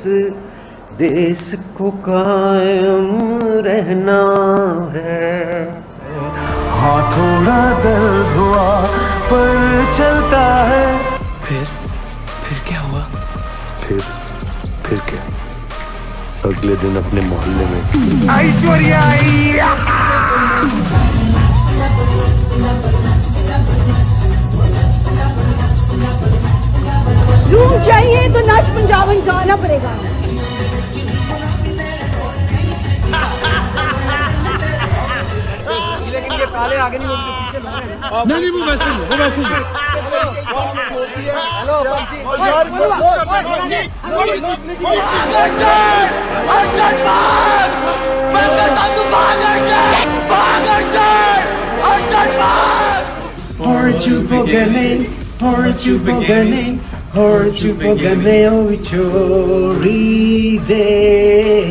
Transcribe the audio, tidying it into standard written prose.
देश को कायम रहना है। हाँ थोड़ा दर्द हुआ पर चलता है। फिर क्या हुआ? फिर क्या, अगले दिन अपने मोहल्ले में ऐश्वर्या रूम चाहिए तो नाच पंजाबन गाना पड़ेगा। लेकिन ये काले आगे नहीं होंगे, पीछे नहीं वो वैसे नहीं, वो वैसे नहीं। Portugal, o chori de